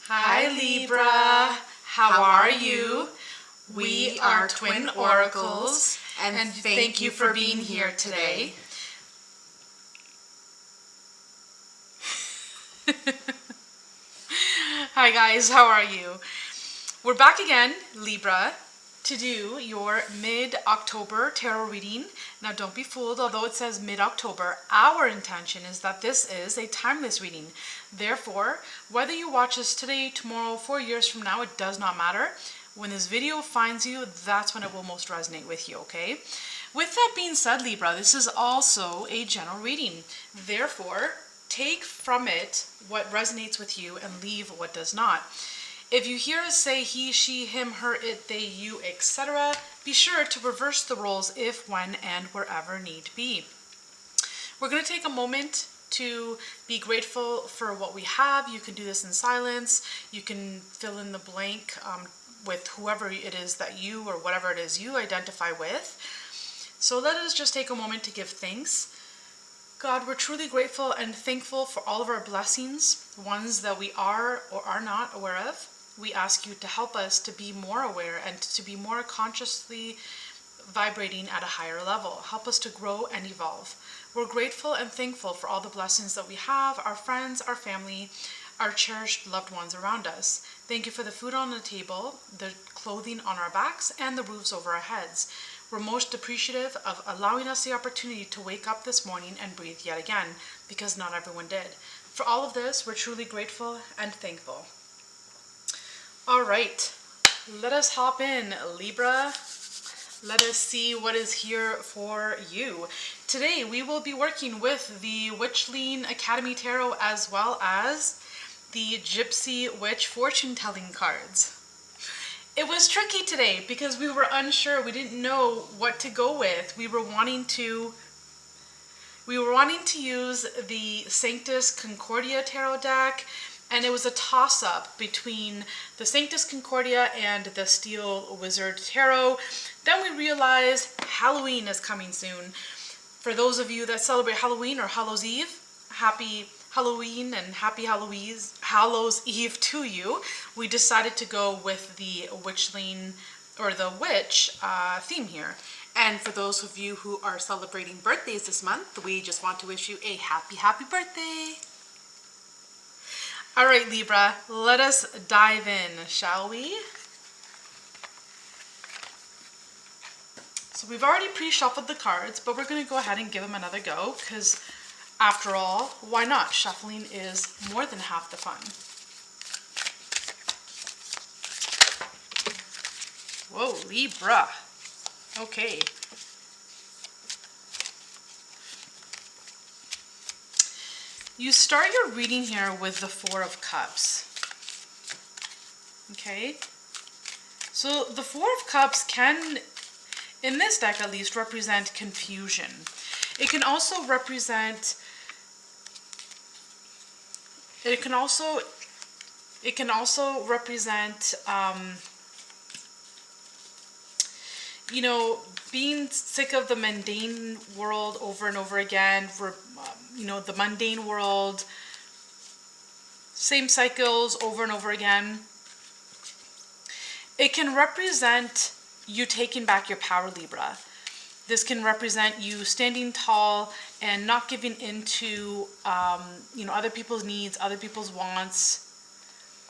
Hi Libra, how are you? We are twin oracles, and thank you for being here today. Hi guys, how are you? We're back again, Libra, to do your mid-October tarot reading. Now don't be fooled, although it says mid-October, our intention is that this is a timeless reading. Therefore, whether you watch this today, tomorrow, 4 years from now, it does not matter. When this video finds you, that's when it will most resonate with you, okay? With that being said, Libra, this is also a general reading. Therefore, take from it what resonates with you and leave what does not. If you hear us say he, she, him, her, it, they, you, etc., be sure to reverse the roles if, when, and wherever need be. We're going to take a moment to be grateful for what we have. You can do this in silence. You can fill in the blank with whoever it is that you or whatever it is you identify with. So let us just take a moment to give thanks. God, we're truly grateful and thankful for all of our blessings, ones that we are or are not aware of. We ask you to help us to be more aware and to be more consciously vibrating at a higher level. Help us to grow and evolve. We're grateful and thankful for all the blessings that we have, our friends, our family, our cherished loved ones around us. Thank you for the food on the table, the clothing on our backs, and the roofs over our heads. We're most appreciative of allowing us the opportunity to wake up this morning and breathe yet again, because not everyone did. For all of this, we're truly grateful and thankful. All right, let us hop in, Libra. Let us see what is here for you. Today, we will be working with the Witchling Academy Tarot as well as the Gypsy Witch fortune-telling cards. It was tricky today because we were unsure. We didn't know what to go with. We were wanting to use the Sanctus Concordia Tarot deck, and it was a toss-up between the Sanctus Concordia and the Steel Wizard Tarot. Then we realized Halloween is coming soon. For those of you that celebrate Halloween or Hallows Eve, happy Halloween and happy Hallows Eve to you. We decided to go with the Witchling or the Witch theme here. And for those of you who are celebrating birthdays this month, we just want to wish you a happy birthday. All right, Libra, let us dive in, shall we? So we've already pre-shuffled the cards, but we're going to go ahead and give them another go because after all, why not? Shuffling is more than half the fun. Whoa, Libra. Okay. You start your reading here with the Four of Cups. Okay? So the Four of Cups can, in this deck at least, represent confusion. It can also represent you know, being sick of the mundane world over and over again, the mundane world, same cycles over and over again. It can represent you taking back your power, Libra. This can represent you standing tall and not giving into, other people's needs, other people's wants,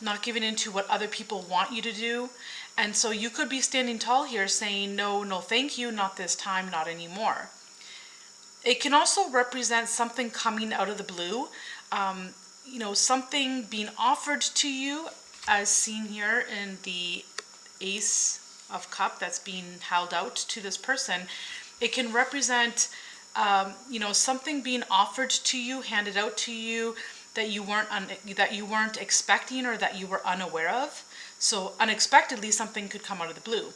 not giving into what other people want you to do. And so you could be standing tall here saying, no, thank you, not this time, not anymore. It can also represent something coming out of the blue, something being offered to you as seen here in the Ace of Cups that's being held out to this person. It can represent, something being offered to you, handed out to you that you weren't expecting or that you were unaware of. So unexpectedly, something could come out of the blue.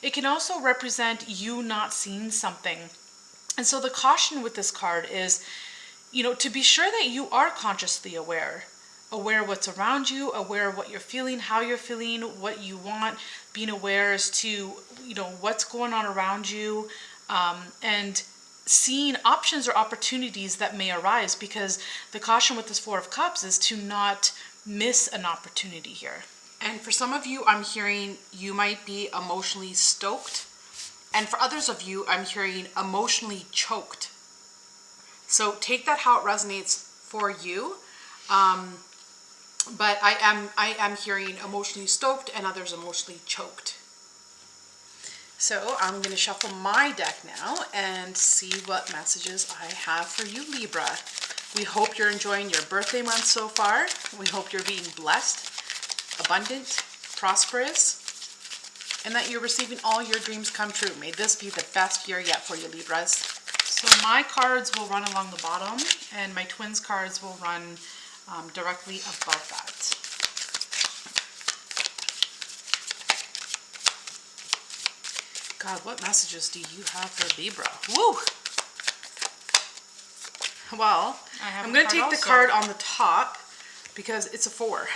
It can also represent you not seeing something. And so the caution with this card is, to be sure that you are consciously aware what's around you, aware of what you're feeling, how you're feeling, what you want, being aware as to, what's going on around you, and seeing options or opportunities that may arise, because the caution with this Four of Cups is to not miss an opportunity here. And for some of you, I'm hearing you might be emotionally stoked. And for others of you, I'm hearing emotionally choked. So take that how it resonates for you. But I am hearing emotionally stoked and others emotionally choked. So I'm going to shuffle my deck now and see what messages I have for you, Libra. We hope you're enjoying your birthday month so far. We hope you're being blessed, abundant, prosperous, and that you're receiving all your dreams come true. May this be the best year yet for you, Libras. So my cards will run along the bottom, and my twins cards will run directly above that. God, what messages do you have for Libra? Woo! Well, I'm going to take the card on the top because it's a 4.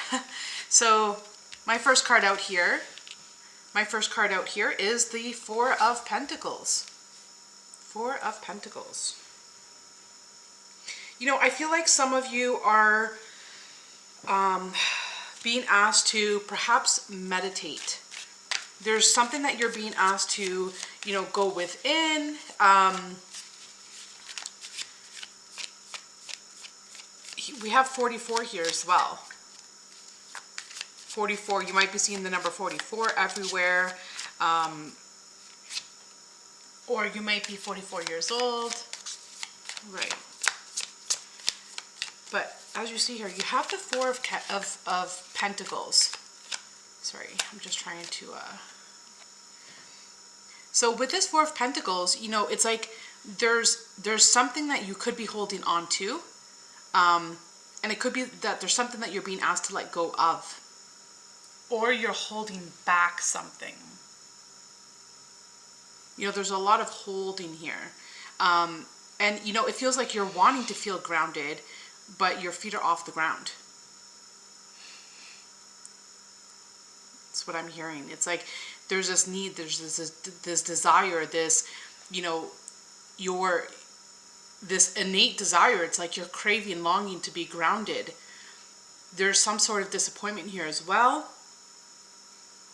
So my first card out here is the 4 of Pentacles. 4 of Pentacles. You know, I feel like some of you are being asked to perhaps meditate. There's something that you're being asked to, you know, go within. We have 44 here as well. 44, you might be seeing the number 44 everywhere. Or you might be 44 years old. Right. But as you see here, you have the 4 of Pentacles. Sorry, I'm just trying to... So with this 4 of Pentacles, you know, it's like there's something that you could be holding on to. And it could be that there's something that you're being asked to let go of. Or you're holding back something. You know, there's a lot of holding here. And, you know, it feels like you're wanting to feel grounded, but your feet are off the ground. That's what I'm hearing. It's like there's this need, there's this desire, this, you know, this innate desire. It's like you're craving, longing to be grounded. There's some sort of disappointment here as well.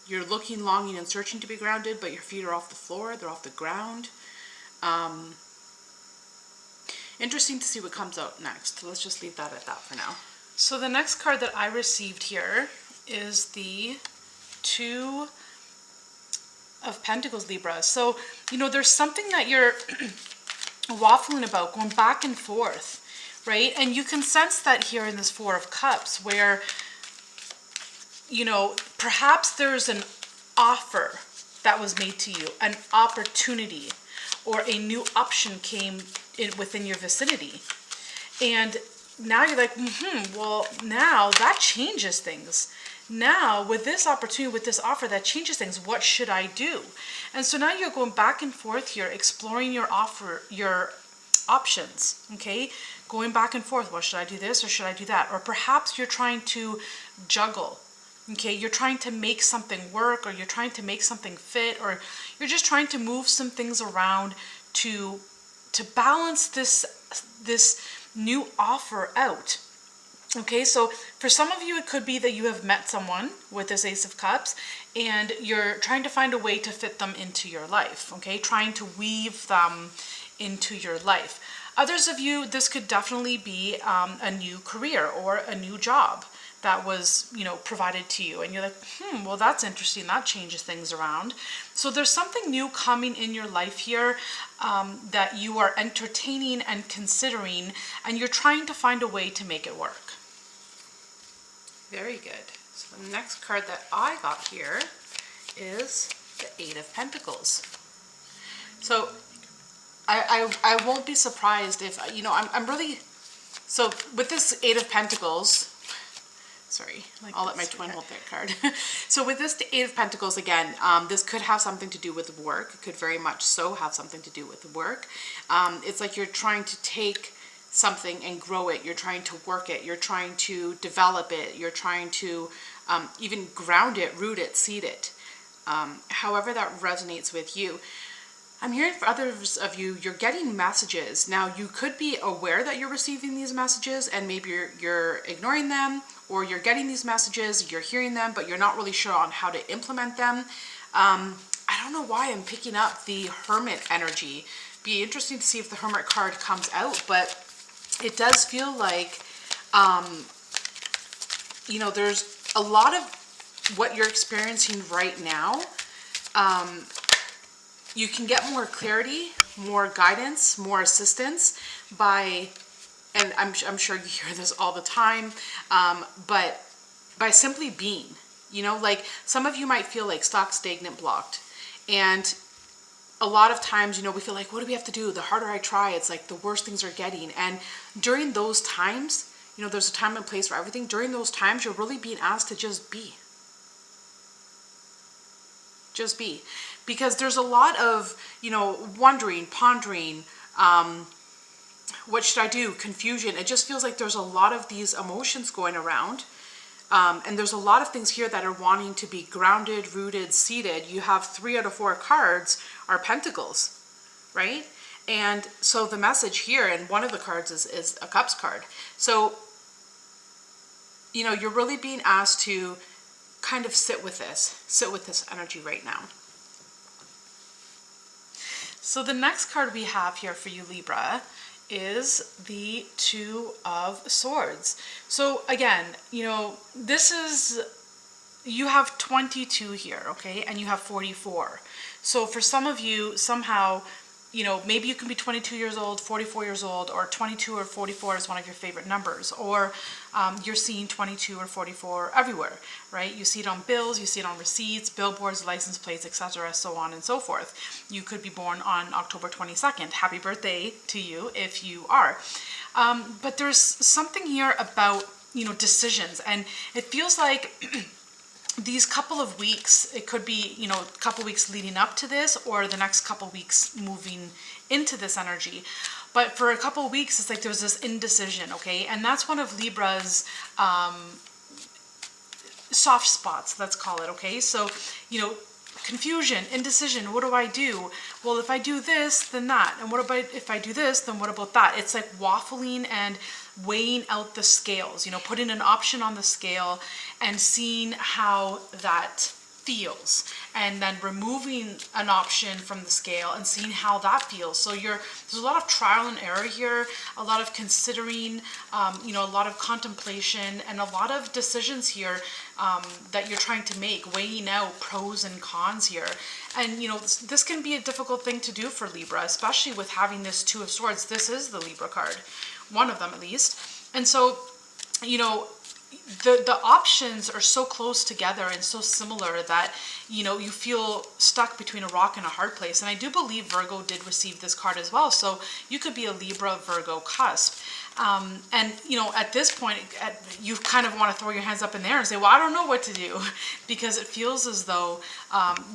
You're looking, longing, and searching to be grounded, but your feet are off the floor, they're off the ground. Interesting to see what comes out next. Let's just leave that at that for now. So the next card that I received here is the 2 of Pentacles, Libra. So, you know, there's something that you're waffling about, going back and forth, right? And you can sense that here in this 4 of Cups, where, you know, perhaps there's an offer that was made to you, an opportunity, or a new option came within your vicinity. And now you're like, well, now that changes things. Now, with this opportunity, with this offer, that changes things. What should I do? And so now you're going back and forth here, exploring your offer, your options, okay? Going back and forth. Well, should I do this or should I do that? Or perhaps you're trying to juggle, okay? You're trying to make something work, or you're trying to make something fit, or you're just trying to move some things around to balance this new offer out. Okay, so for some of you, it could be that you have met someone with this Ace of Cups and you're trying to find a way to fit them into your life, okay? Trying to weave them into your life. Others of you, this could definitely be a new career or a new job that was, you know, provided to you. And you're like, well, that's interesting. That changes things around. So there's something new coming in your life here that you are entertaining and considering, and you're trying to find a way to make it work. Very good. So the next card that I got here is the 8 of Pentacles. So I won't be surprised if, you know, I'm really, so with this 8 of Pentacles, sorry, I'll let my twin hold that card. So with this 8 of Pentacles, again, this could have something to do with work. It could very much so have something to do with work. It's like you're trying to take something and grow it. You're trying to work it. You're trying to develop it. You're trying to even ground it, root it, seed it. However that resonates with you. I'm hearing for others of you, you're getting messages. Now, you could be aware that you're receiving these messages and maybe you're ignoring them, or you're getting these messages, you're hearing them, but you're not really sure on how to implement them. I don't know why I'm picking up the Hermit energy. Be interesting to see if the Hermit card comes out, but it does feel like, you know, there's a lot of what you're experiencing right now. You can get more clarity, more guidance, more assistance by, and I'm sure you hear this all the time, but by simply being, you know, like some of you might feel like stuck, stagnant, blocked. And a lot of times, you know, we feel like, what do we have to do? The harder I try, it's like the worse things are getting. And during those times, you know, there's a time and place for everything. During those times, you're really being asked to just be. Just be. Because there's a lot of, you know, wondering, pondering, what should I do? Confusion. It just feels like there's a lot of these emotions going around. And there's a lot of things here that are wanting to be grounded, rooted, seated. You have 3 out of 4 cards are pentacles, right? And so the message here, and one of the cards is a cups card. So, you know, you're really being asked to kind of sit with this energy right now. So the next card we have here for you, Libra, is the 2 of Swords. So again, you know, this is, you have 22 here, okay, and you have 44. So for some of you, somehow, you know, maybe you can be 22 years old, 44 years old, or 22 or 44 is one of your favorite numbers, or you're seeing 22 or 44 everywhere, right? You see it on bills, you see it on receipts, billboards, license plates, etc., so on and so forth. You could be born on October 22nd. Happy birthday to you if you are. But there's something here about, you know, decisions, and it feels like these couple of weeks, it could be, you know, a couple weeks leading up to this, or the next couple weeks moving into this energy. But for a couple of weeks, it's like there's this indecision, okay? And that's one of Libra's soft spots, let's call it, okay? So, you know, confusion, indecision, what do I do? Well, if I do this, then that. And what about if I do this, then what about that? It's like waffling and weighing out the scales, you know, putting an option on the scale and seeing how that feels, and then removing an option from the scale and seeing how that feels. So there's a lot of trial and error here, a lot of considering, you know, a lot of contemplation, and a lot of decisions here that you're trying to make, weighing out pros and cons here. And, you know, this can be a difficult thing to do for Libra, especially with having this 2 of Swords. This is the Libra card, one of them at least. And so, you know, the options are so close together and so similar that, you know, you feel stuck between a rock and a hard place. And I do believe Virgo did receive this card as well. So you could be a Libra Virgo cusp. And, you know, at this point, you kind of want to throw your hands up in the air and say, well, I don't know what to do, because it feels as though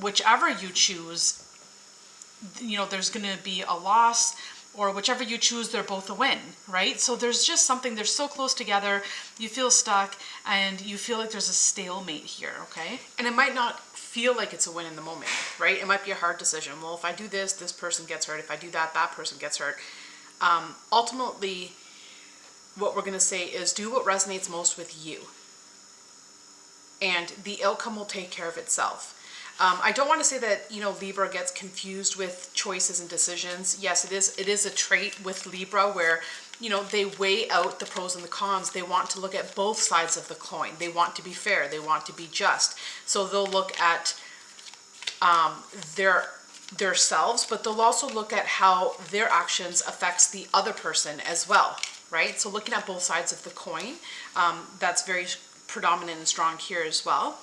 whichever you choose, you know, there's going to be a loss, or whichever you choose, they're both a win, right? So there's just something, they're so close together, you feel stuck, and you feel like there's a stalemate here, okay? And it might not feel like it's a win in the moment, right? It might be a hard decision. Well, if I do this, this person gets hurt. If I do that, that person gets hurt. Ultimately, what we're going to say is do what resonates most with you, and the outcome will take care of itself. I don't want to say that, you know, Libra gets confused with choices and decisions. Yes, it is a trait with Libra where, you know, they weigh out the pros and the cons. They want to look at both sides of the coin. They want to be fair. They want to be just. So they'll look at their selves, but they'll also look at how their actions affects the other person as well, right? So looking at both sides of the coin, that's very predominant and strong here as well.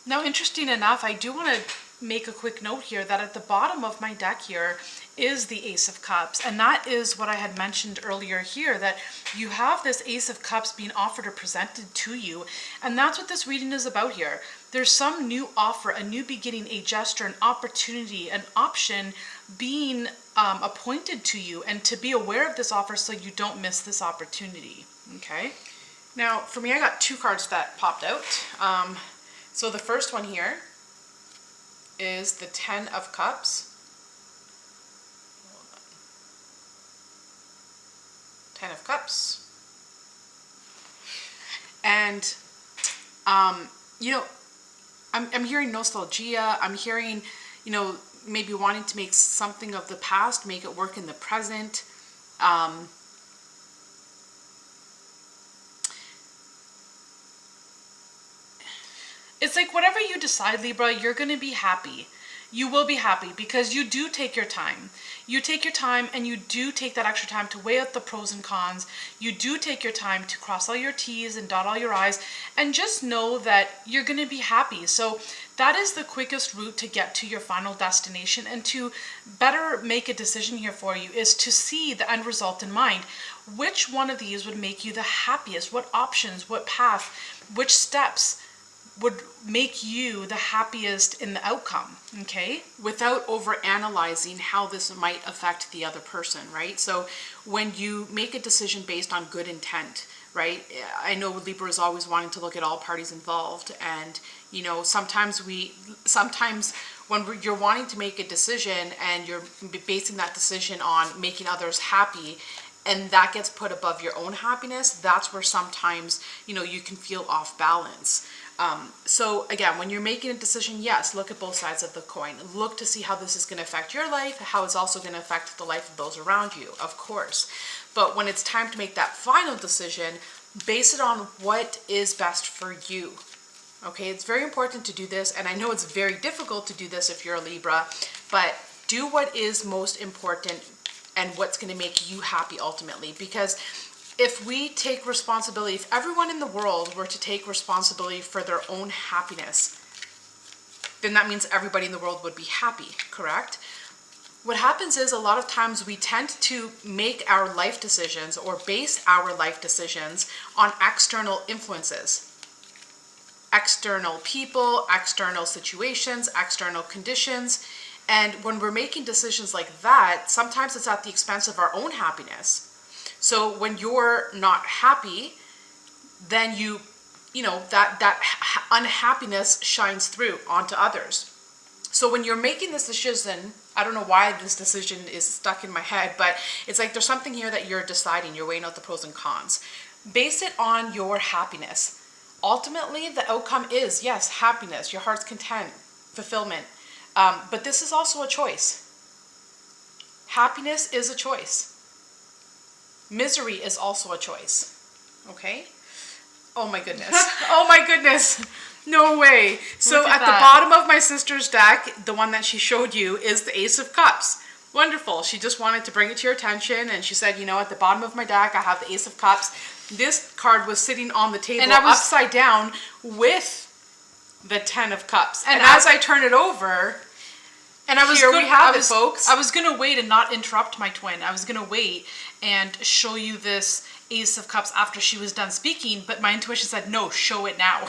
Now, interesting enough, I do want to make a quick note here that at the bottom of my deck here is the Ace of Cups. And that is what I had mentioned earlier here, that you have this Ace of Cups being offered or presented to you. And that's what this reading is about here. There's some new offer, a new beginning, a gesture, an opportunity, an option being appointed to you, and to be aware of this offer so you don't miss this opportunity, okay? Now, for me, I got 2 cards that popped out. So the first one here is the 10 of Cups. 10 of Cups. And, you know, I'm hearing nostalgia. I'm hearing, you know, maybe wanting to make something of the past, make it work in the present. It's like whatever you decide, Libra, you're going to be happy. You will be happy because you do take your time. You take your time and you do take that extra time to weigh out the pros and cons. You do take your time to cross all your T's and dot all your I's, and just know that you're going to be happy. So that is the quickest route to get to your final destination, and to better make a decision here for you is to see the end result in mind. Which one of these would make you the happiest? What options, what path, which steps would make you the happiest in the outcome, okay? Without over analyzing how this might affect the other person, right? So when you make a decision based on good intent, right? I know Libra is always wanting to look at all parties involved, and you know, sometimes when you're wanting to make a decision and you're basing that decision on making others happy, and that gets put above your own happiness, that's where sometimes, you know, you can feel off balance. So again, when you're making a decision, yes, look at both sides of the coin. Look to see how this is going to affect your life, how it's also going to affect the life of those around you, of course. But when it's time to make that final decision, base it on what is best for you. Okay, it's very important to do this, and I know it's very difficult to do this if you're a Libra, but do what is most important and what's going to make you happy ultimately. Because if we take responsibility, if everyone in the world were to take responsibility for their own happiness, then that means everybody in the world would be happy, correct? What happens is a lot of times we tend to make our life decisions or base our life decisions on external influences. External people, external situations, external conditions. And when we're making decisions like that, sometimes it's at the expense of our own happiness. So when you're not happy, then you know, that unhappiness shines through onto others. So when you're making this decision, I don't know why this decision is stuck in my head, but it's like there's something here that you're deciding, you're weighing out the pros and cons. Base it on your happiness. Ultimately, the outcome is, yes, happiness, your heart's content, fulfillment. But this is also a choice. Happiness is a choice. Misery is also a choice. Okay? Oh my goodness. Oh my goodness. No way. So at the bottom of my sister's deck, the one that she showed you, is the Ace of Cups. Wonderful. She just wanted to bring it to your attention, and she said, you know, at the bottom of my deck, I have the Ace of Cups. This card was sitting on the table and upside down with the 10 of Cups. And as I turn it over, and here we have it, folks. I was going to wait and not interrupt my twin. I was going to wait and show you this Ace of Cups after she was done speaking, but my intuition said, no, show it now.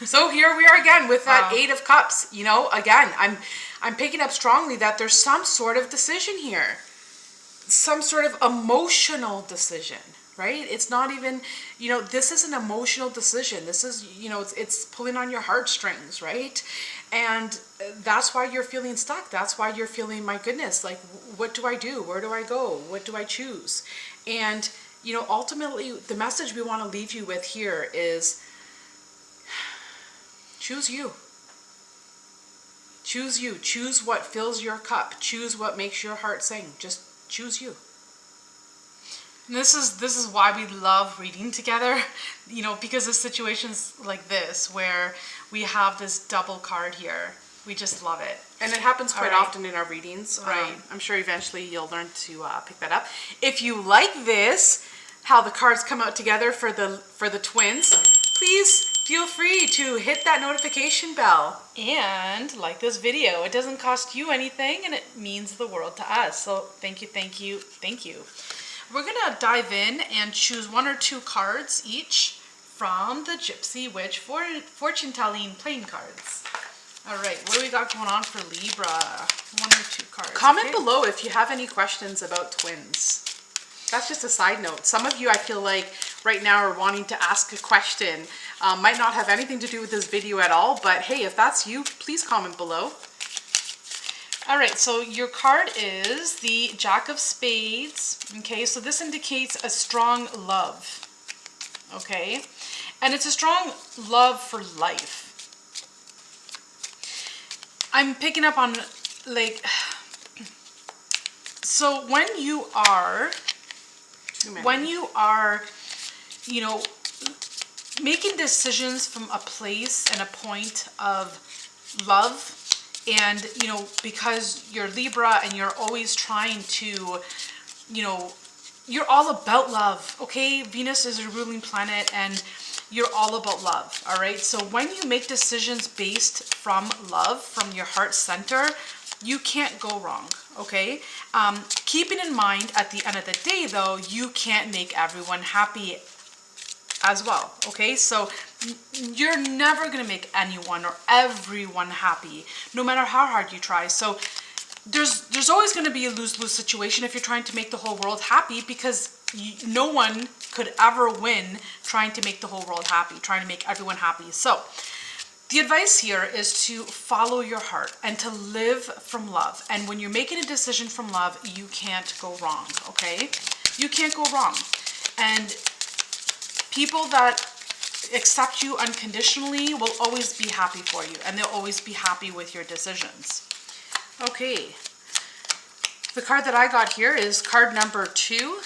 So here we are again with that Eight of Cups. You know, again, I'm picking up strongly that there's some sort of decision here. Some sort of emotional decision, right? It's not even, you know, this is an emotional decision. This is, you know, it's pulling on your heartstrings, right? And that's why you're feeling stuck. That's why you're feeling, my goodness, like, what do I do? Where do I go? What do I choose? And, you know, ultimately, the message we want to leave you with here is choose you. Choose you. Choose what fills your cup. Choose what makes your heart sing. Just choose you. And this is why we love reading together, you know, because of situations like this where we have this double card here. We just love it. And it happens quite often in our readings. Right. I'm sure eventually you'll learn to pick that up. If you like this, how the cards come out together for the twins, please feel free to hit that notification bell. And like this video. It doesn't cost you anything, and it means the world to us. So thank you, thank you, thank you. We're going to dive in and choose one or two cards each from the Gypsy Witch fortune telling playing cards. All right, what do we got going on for Libra? One or two cards. Comment below if you have any questions about twins. That's just a side note. Some of you, I feel like, right now are wanting to ask a question. Might not have anything to do with this video at all, but hey, if that's you, please comment below. All right, so your card is the Jack of Spades. Okay, so this indicates a strong love. Okay, And it's a strong love for life. I'm picking up on, like, so when you are, you know, making decisions from a place and a point of love, and, you know, because you're Libra and you're always trying to, you know, you're all about love, okay? Venus is a ruling planet and you're all about love, all right? So when you make decisions based from love, from your heart center, you can't go wrong, okay? Keeping in mind, at the end of the day, though, you can't make everyone happy as well, okay? So you're never gonna make anyone or everyone happy, no matter how hard you try. So there's always going to be a lose-lose situation if you're trying to make the whole world happy, because no one could ever win trying to make the whole world happy, trying to make everyone happy. So the advice here is to follow your heart and to live from love. And when you're making a decision from love, you can't go wrong, okay? You can't go wrong. And people that accept you unconditionally will always be happy for you, and they'll always be happy with your decisions. Okay, the card that I got here is card number 2,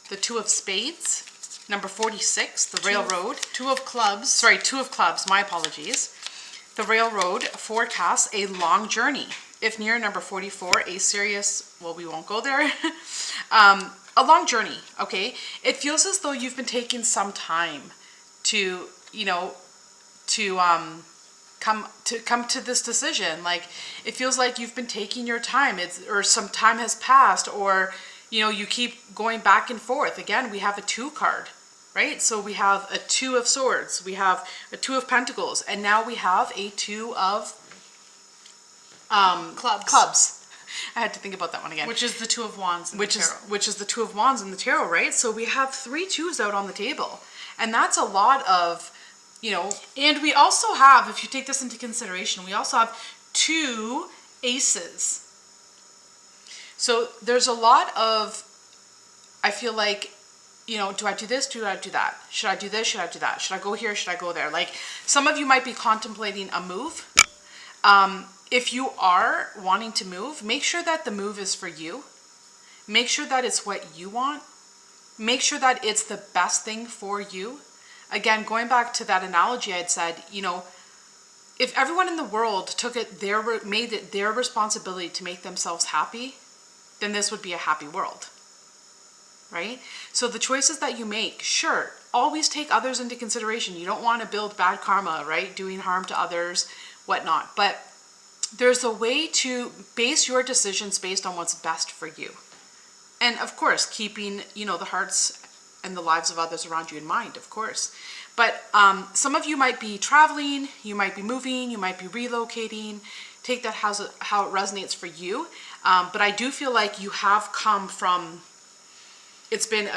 the 2 of Spades, number 46, the Railroad. 2 of Clubs. Sorry, 2 of Clubs, my apologies. The Railroad forecasts a long journey. If near, number 44, a serious, well, we won't go there. A long journey, okay? It feels as though you've been taking some time to, you know, to come to this decision. Like, it feels like you've been taking your time, or some time has passed, or, you know, you keep going back and forth. Again, we have a 2 card, right? So we have a 2 of Swords, we have a 2 of Pentacles, and now we have a 2 of clubs. I had to think about that one again. Which is the 2 of Wands in the tarot. Which is the 2 of Wands in the tarot, right? So we have 3 2s out on the table, and that's a lot of, you know. And we also have, if you take this into consideration, we also have 2 aces. So there's a lot of, I feel like, you know, do I do this? Do I do that? Should I do this? Should I do that? Should I go here? Should I go there? Like, some of you might be contemplating a move. If you are wanting to move, make sure that the move is for you. Make sure that it's what you want. Make sure that it's the best thing for you. Again, going back to that analogy I had said, you know, if everyone in the world made it their responsibility to make themselves happy, then this would be a happy world, right? So the choices that you make, sure, always take others into consideration. You don't want to build bad karma, right? Doing harm to others, whatnot. But there's a way to base your decisions based on what's best for you. And of course, keeping, you know, the hearts and the lives of others around you in mind, of course. But some of you might be traveling, you might be moving, you might be relocating. Take that how it resonates for you. But I do feel like you have come from, it's been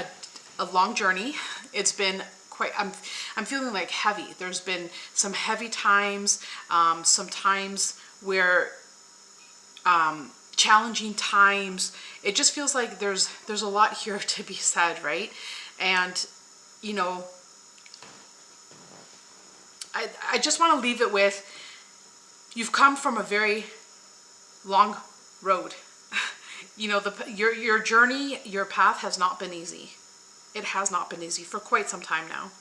a long journey. It's been quite, I'm feeling like heavy. There's been some heavy times, some times where, challenging times. It just feels like there's a lot here to be said, right? And, you know, I just want to leave it with, you've come from a very long road. You know, your journey, your path has not been easy. It has not been easy for quite some time now.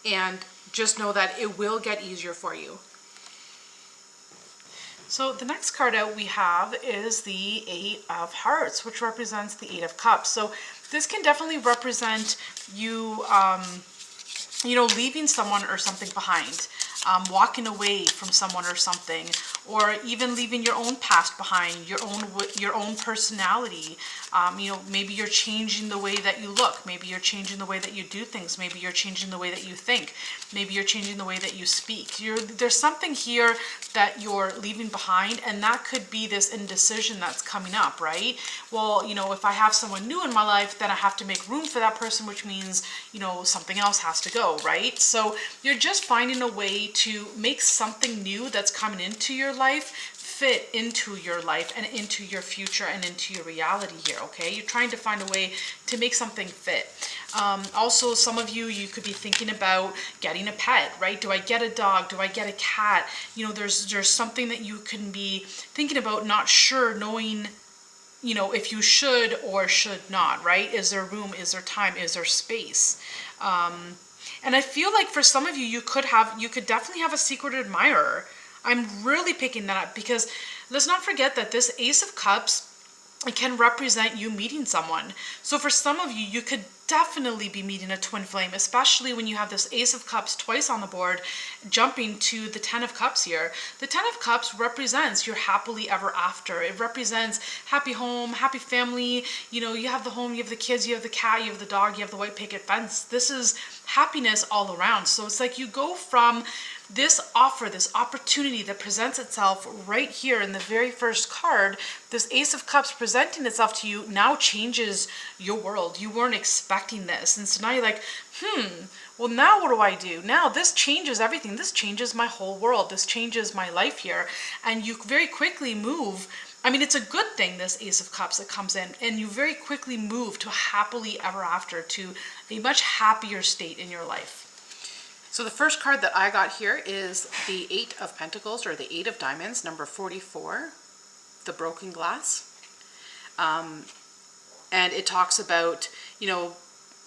And just know that it will get easier for you. So the next card out we have is the 8 of Hearts, which represents the 8 of Cups. So this can definitely represent you, you know, leaving someone or something behind, walking away from someone or something, or even leaving your own past behind, your own personality. You know, maybe you're changing the way that you look. Maybe you're changing the way that you do things. Maybe you're changing the way that you think. Maybe you're changing the way that you speak. There's something here that you're leaving behind, and that could be this indecision that's coming up, right? Well, you know, if I have someone new in my life, then I have to make room for that person, which means, you know, something else has to go, right? So you're just finding a way to make something new that's coming into your life fit into your life and into your future and into your reality here, okay? You're trying to find a way to make something fit. Also, some of you could be thinking about getting a pet, right? Do I get a dog? Do I get a cat? You know, there's something that you can be thinking about, not sure, knowing, you know, if you should or should not, right? Is there room? Is there time? Is there space? And I feel like for some of you, you could definitely have a secret admirer. I'm really picking that up, because let's not forget that this Ace of Cups, it can represent you meeting someone. So for some of you, you could definitely be meeting a twin flame, especially when you have this Ace of Cups twice on the board, jumping to the Ten of Cups here. The Ten of Cups represents your happily ever after. It represents happy home, happy family. You know, you have the home, you have the kids, you have the cat, you have the dog, you have the white picket fence. This is happiness all around. So it's like you go from this offer, this opportunity that presents itself right here in the very first card, this Ace of Cups presenting itself to you now changes your world. You weren't expecting this. And so now you're like, well, now what do I do? Now this changes everything. This changes my whole world. This changes my life here. And you very quickly move. I mean, it's a good thing, this Ace of Cups that comes in, and you very quickly move to happily ever after, to a much happier state in your life. So the first card that I got here is the Eight of Pentacles, or the Eight of Diamonds, number 44, the broken glass. And it talks about, you know,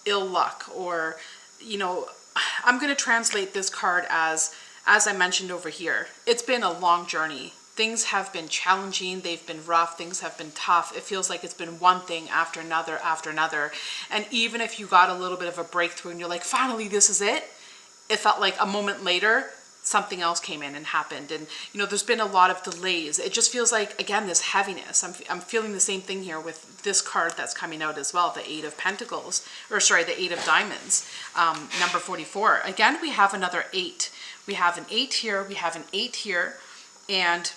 ill luck, or, you know, I'm going to translate this card as I mentioned over here. It's been a long journey. Things have been challenging, they've been rough, things have been tough. It feels like it's been one thing after another after another. And even if you got a little bit of a breakthrough and you're like, finally, this is it, it felt like a moment later, something else came in and happened. And, you know, there's been a lot of delays. It just feels like, again, this heaviness. I'm feeling the same thing here with this card that's coming out as well, the Eight of Pentacles, or sorry, the Eight of Diamonds, number 44. Again, we have another 8. We have an 8 here, we have an 8 here, and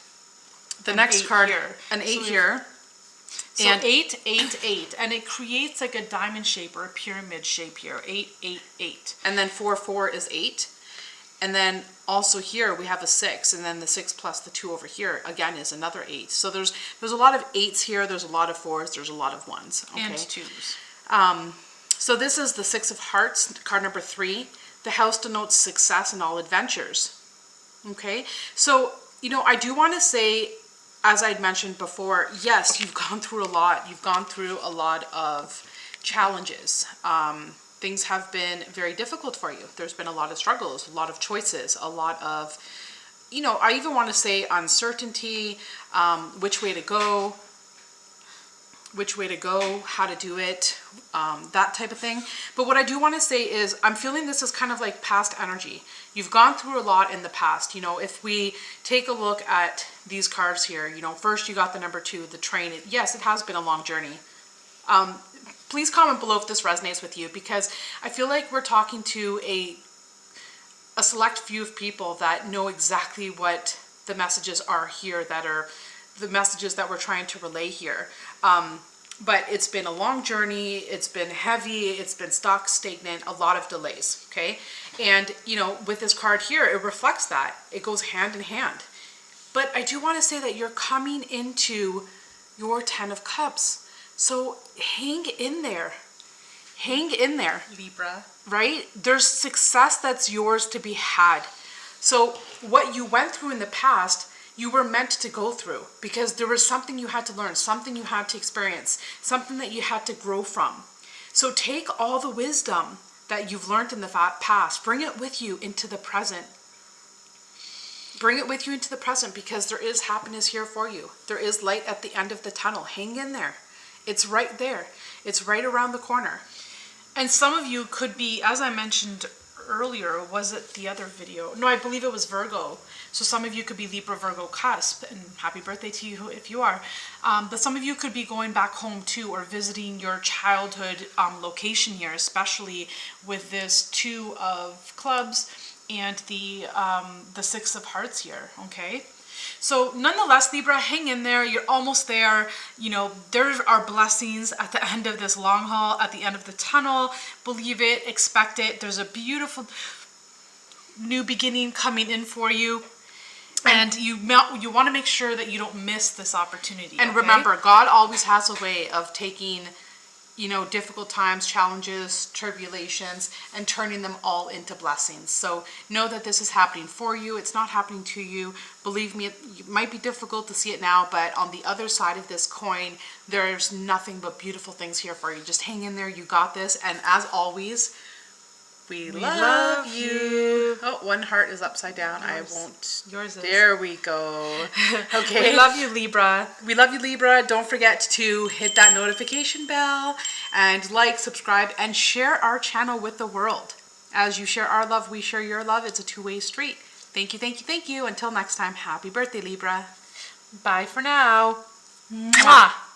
the next card, here. An 8 here. So and 8, 8, 8, and it creates like a diamond shape or a pyramid shape here. 8, 8, 8. And then 4, 4 is 8. And then also here we have a 6, and then the 6 plus the 2 over here again is another 8. So there's a lot of 8s here. There's a lot of 4s. There's a lot of 1s. Okay? And 2s. So this is the 6 of Hearts, card number 3. The house denotes success in all adventures. Okay, so you know, I do want to say, as I'd mentioned before, yes, you've gone through a lot. You've gone through a lot of challenges. Things have been very difficult for you. There's been a lot of struggles, a lot of choices, a lot of, you know, I even want to say uncertainty, which way to go, how to do it, that type of thing. But what I do want to say is I'm feeling this is kind of like past energy. You've gone through a lot in the past. You know, if we take a look at these cards here, you know, first you got the number 2, the train. Yes, it has been a long journey. Please comment below if this resonates with you, because I feel like we're talking to a select few of people that know exactly what the messages are here, that are the messages that we're trying to relay here. But it's been a long journey, it's been heavy, it's been stuck, stagnant, a lot of delays, okay? And, you know, with this card here, it reflects that. It goes hand in hand. But I do want to say that you're coming into your 10 of Cups. So hang in there. Hang in there. Libra. Right? There's success that's yours to be had. So what you went through in the past, you were meant to go through, because there was something you had to learn, something you had to experience, something that you had to grow from. So take all the wisdom that you've learned in the past, bring it with you into the present. Bring it with you into the present, because there is happiness here for you. There is light at the end of the tunnel. Hang in there. It's right there. It's right around the corner. And some of you could be, as I mentioned earlier, was it the other video? No, I believe it was Virgo. So some of you could be Libra, Virgo cusp, and happy birthday to you if you are. But some of you could be going back home too, or visiting your childhood location here, especially with this 2 of Clubs and the 6 of Hearts here, okay? So nonetheless, Libra, hang in there. You're almost there. You know, there are blessings at the end of this long haul, at the end of the tunnel. Believe it, expect it. There's a beautiful new beginning coming in for you. And you want to make sure that you don't miss this opportunity. And okay? remember, God always has a way of taking, difficult times, challenges, tribulations, and turning them all into blessings. So know that this is happening for you. It's not happening to you. Believe me, it might be difficult to see it now, but on the other side of this coin, there's nothing but beautiful things here for you. Just hang in there. You got this. And as always, we love you. Oh, one heart is upside down. Yours. I won't. Yours is. There we go. Okay. We love you, Libra. We love you, Libra. Don't forget to hit that notification bell and like, subscribe, and share our channel with the world. As you share our love, we share your love. It's a two-way street. Thank you, thank you, thank you. Until next time, happy birthday, Libra. Bye for now. Mwah.